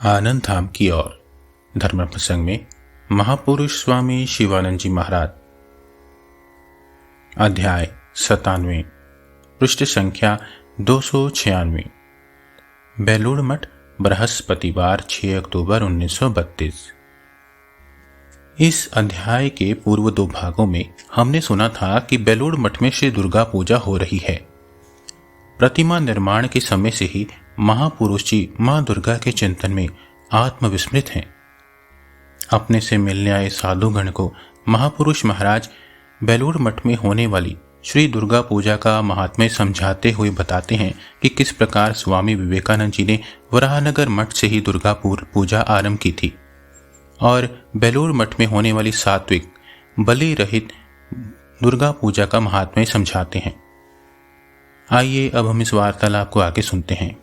आनंद धाम की ओर धर्म प्रसंग में महापुरुष स्वामी शिवानंद जी महाराज। अध्याय 97, पृष्ठ संख्या 296। बेलूड़ मठ, बृहस्पतिवार 6 अक्टूबर 1932। इस अध्याय के पूर्व दो भागों में हमने सुना था कि बेलूड़ मठ में श्री दुर्गा पूजा हो रही है। प्रतिमा निर्माण के समय से ही महापुरुष जी मां दुर्गा के चिंतन में आत्मविस्मृत हैं। अपने से मिलने आए साधुगण को महापुरुष महाराज बेलूड़ मठ में होने वाली श्री दुर्गा पूजा का महात्म्य समझाते हुए बताते हैं कि किस प्रकार स्वामी विवेकानंद जी ने वराहनगर मठ से ही दुर्गा पूजा आरंभ की थी और बेलूड़ मठ में होने वाली सात्विक बलि रहित दुर्गा पूजा का महात्म्य समझाते हैं। आइए अब हम इस वार्तालाप को आगे सुनते हैं।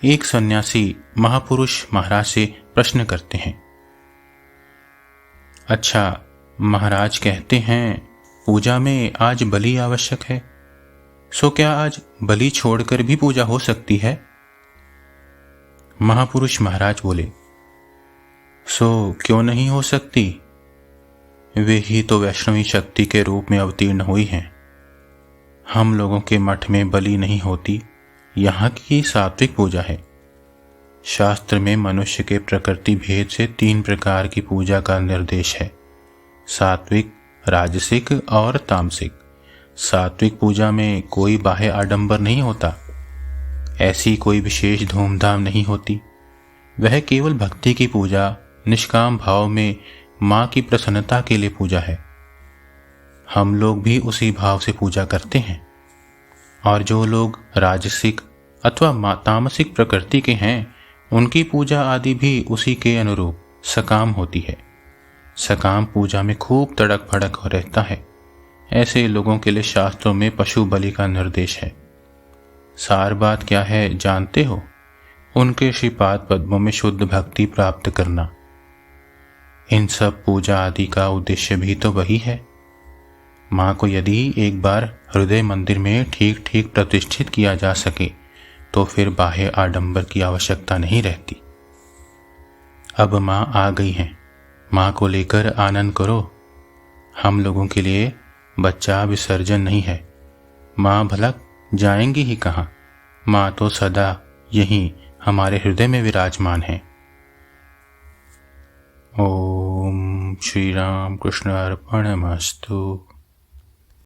एक सन्यासी महापुरुष महाराज से प्रश्न करते हैं, अच्छा, महाराज कहते हैं पूजा में आज बलि आवश्यक है, सो क्या आज बलि छोड़कर भी पूजा हो सकती है? महापुरुष महाराज बोले, सो क्यों नहीं हो सकती? वे ही तो वैष्णवी शक्ति के रूप में अवतीर्ण हुई हैं। हम लोगों के मठ में बलि नहीं होती, यहाँ की सात्विक पूजा है। शास्त्र में मनुष्य के प्रकृति भेद से 3 प्रकार की पूजा का निर्देश है, सात्विक, राजसिक और तामसिक। सात्विक पूजा में कोई बाह्य आडंबर नहीं होता, ऐसी कोई विशेष धूमधाम नहीं होती। वह केवल भक्ति की पूजा, निष्काम भाव में मां की प्रसन्नता के लिए पूजा है। हम लोग भी उसी भाव से पूजा करते हैं और जो लोग राजसिक अथवा तामसिक प्रकृति के हैं उनकी पूजा आदि भी उसी के अनुरूप सकाम होती है। सकाम पूजा में खूब तड़क भड़क रहता है। ऐसे लोगों के लिए शास्त्रों में पशु बलि का निर्देश है। सार बात क्या है जानते हो? उनके श्रीपाद पद्मों में शुद्ध भक्ति प्राप्त करना। इन सब पूजा आदि का उद्देश्य भी तो वही है। मां को यदि एक बार हृदय मंदिर में ठीक ठीक प्रतिष्ठित किया जा सके तो फिर बाह्य आडंबर की आवश्यकता नहीं रहती। अब मां आ गई हैं, मां को लेकर आनंद करो। हम लोगों के लिए बच्चा विसर्जन नहीं है। मां भला जाएंगी ही कहाँ? मां तो सदा यहीं हमारे हृदय में विराजमान है। ओम श्री राम कृष्ण अर्पणमस्तु।